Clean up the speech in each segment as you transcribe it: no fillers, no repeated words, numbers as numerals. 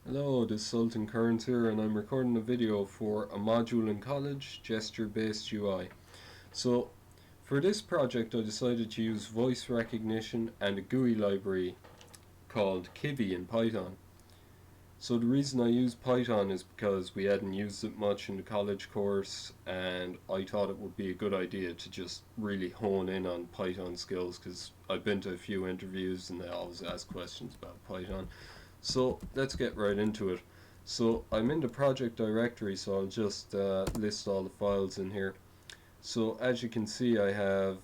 Hello, this is Sultan Kearns here, and I'm recording a video for a module in college, gesture-based UI. So, for this project I decided to use voice recognition and a GUI library called Kivy in Python. So the reason I use Python is because we hadn't used it much in the college course, and I thought it would be a good idea to just really hone in on Python skills, because I've been to a few interviews and they always ask questions about Python. So let's get right into it. So I'm in the project directory, so I'll just list all the files in here. So as you can see, I have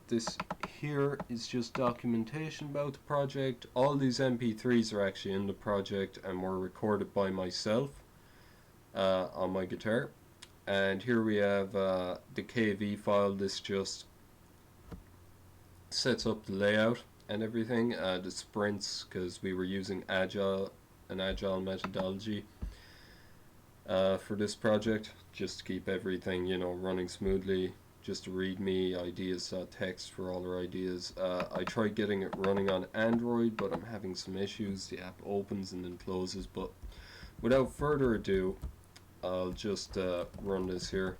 this here is just documentation about the project. All these MP3s are actually in the project and were recorded by myself on my guitar. And here we have the Kv file. This just sets up the layout and everything, the sprints, because we were using an agile methodology for this project, just to keep everything, running smoothly. Just a readme ideas.txt for all our ideas. I tried getting it running on Android, but I'm having some issues. The app opens and then closes. But without further ado, I'll just run this here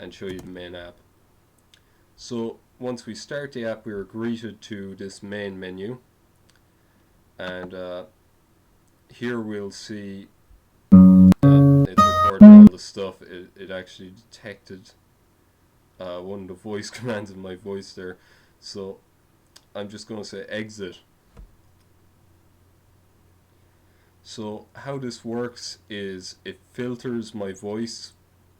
and show you the main app. So once we start the app, we are greeted to this main menu, and here we'll see it's recording all the stuff. It actually detected one of the voice commands in my voice there, so I'm just going to say exit. So how this works is it filters my voice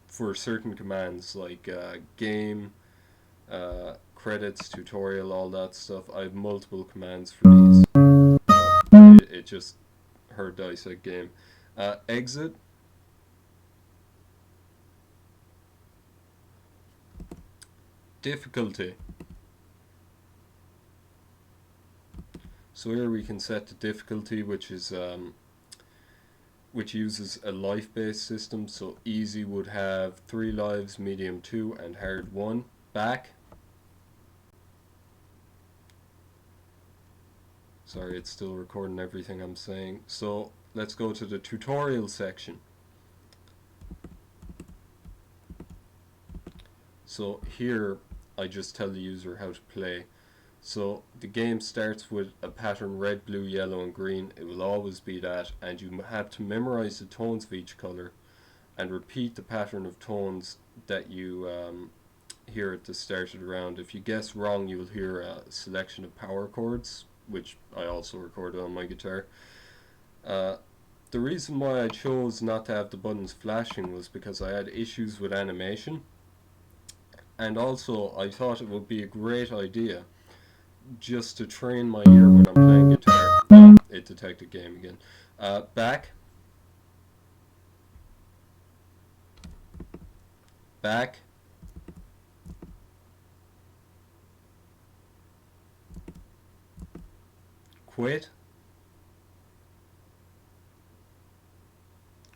for certain commands like game, credits, tutorial, all that stuff. I have multiple commands for these. It just heard that I said game. Exit. Difficulty. So here we can set the difficulty, which uses a life-based system. So easy would have 3 lives, medium 2, and hard 1. Back. Sorry, it's still recording everything I'm saying. So let's go to the tutorial section. So here I just tell the user how to play. So the game starts with a pattern red, blue, yellow and green. It will always be that, and you have to memorize the tones of each color and repeat the pattern of tones that you hear at the start of the round. If you guess wrong, you'll hear a selection of power chords, which I also recorded on my guitar. The reason why I chose not to have the buttons flashing was because I had issues with animation, and also I thought it would be a great idea just to train my ear when I'm playing guitar. It detected game again. Back. Back. Quit.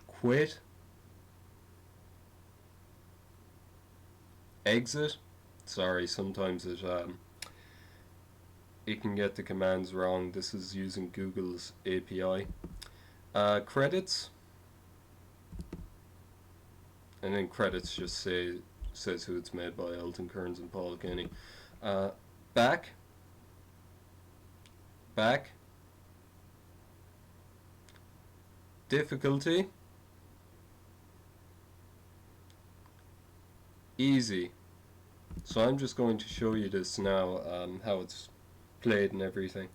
Quit. Exit. Sorry, sometimes it can get the commands wrong. This is using Google's API. Credits. And then credits just says who it's made by, Elton Kearns and Paul Kenny. Back. Back. Difficulty. Easy. So I'm just going to show you this now, how it's played and everything,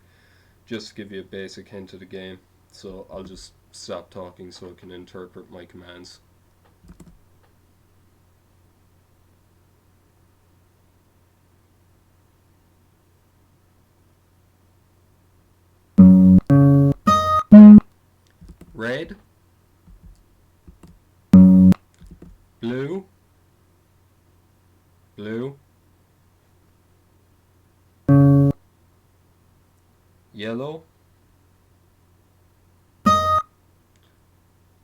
just to give you a basic hint of the game. So I'll just stop talking so I can interpret my commands. Red. Blue. Blue. Yellow.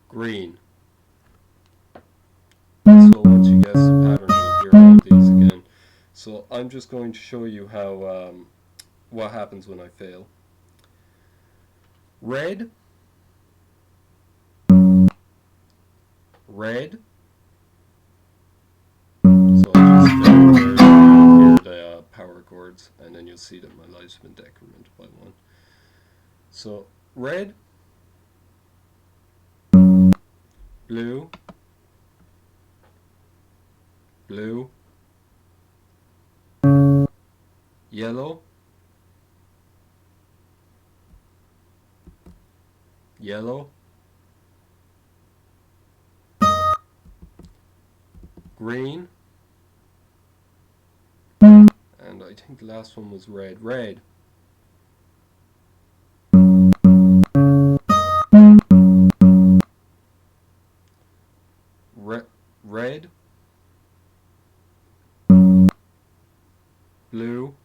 Green. So once you guess the pattern, you'll hear all these again. So I'm just going to show you how what happens when I fail. Red. red. So I'll just hear the power chords, and then you'll see that my life's been decremented by 1. So red, blue, blue, yellow, yellow, green, and I think the last one was red. Red, red, blue,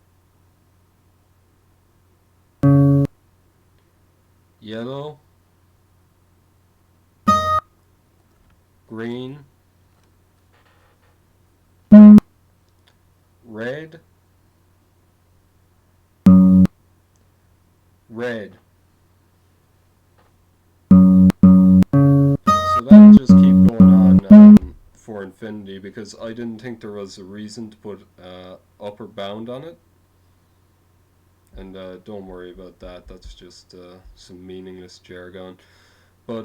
yellow, green, red, red. So that'll just keep going on for infinity, because I didn't think there was a reason to put upper bound on it. And don't worry about that, that's just some meaningless jargon. But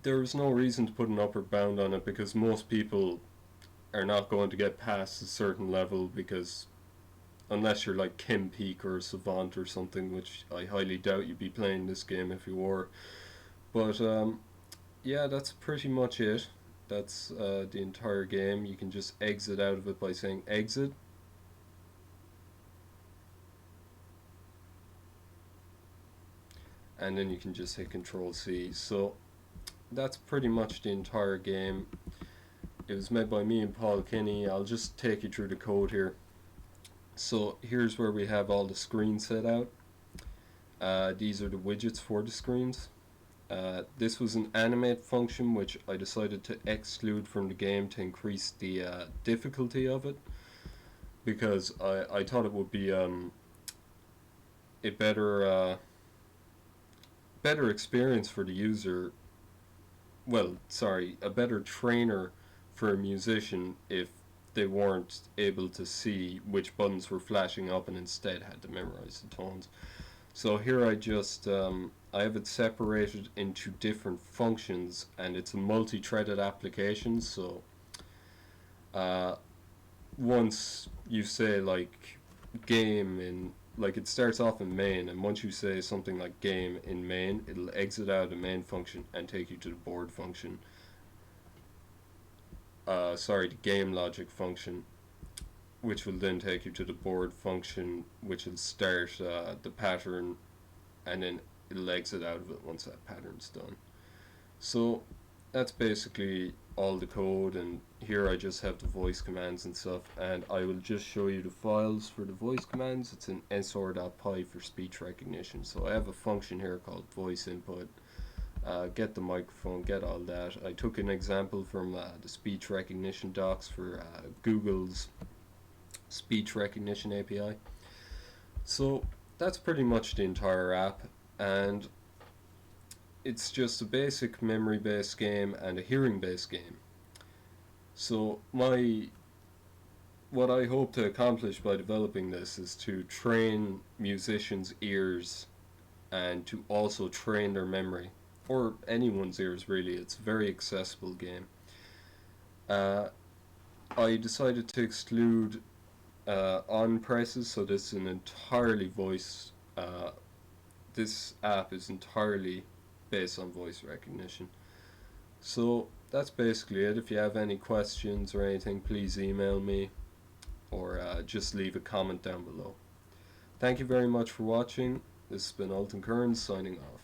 there was no reason to put an upper bound on it, because most people are not going to get past a certain level, because unless you're like Kim Peek or Savant or something, which I highly doubt you'd be playing this game if you were. But yeah, that's pretty much it. That's the entire game. You can just exit out of it by saying exit. And then you can just hit Control C. So that's pretty much the entire game. It was made by me and Paul Kinney. I'll just take you through the code here. So here's where we have all the screens set out. These are the widgets for the screens. This was an animate function which I decided to exclude from the game to increase the difficulty of it, because I thought it would be a better experience for the user. Well, sorry, a better trainer for a musician if they weren't able to see which buttons were flashing up and instead had to memorize the tones. So here I just I have it separated into different functions, and it's a multi-threaded application. So once you say like game in, like, it starts off in main, and once you say something like game in main, it'll exit out of the main function and take you to the board function. Sorry, the game logic function, which will then take you to the board function, which will start the pattern, and then it'll exit out of it once that pattern's done. So that's basically all the code, and here I just have the voice commands and stuff, and I will just show you the files for the voice commands. It's in sr.py for speech recognition. So I have a function here called voice input. Get the microphone, get all that. I took an example from the speech recognition docs for Google's speech recognition API. So that's pretty much the entire app, and it's just a basic memory based game and a hearing based game. So what I hope to accomplish by developing this is to train musicians' ears and to also train their memory, or anyone's ears really. It's a very accessible game. I decided to exclude on presses, so this is an entirely voice. This app is entirely based on voice recognition. So that's basically it. If you have any questions or anything, please email me, or just leave a comment down below. Thank you very much for watching. This has been Alton Kearns signing off.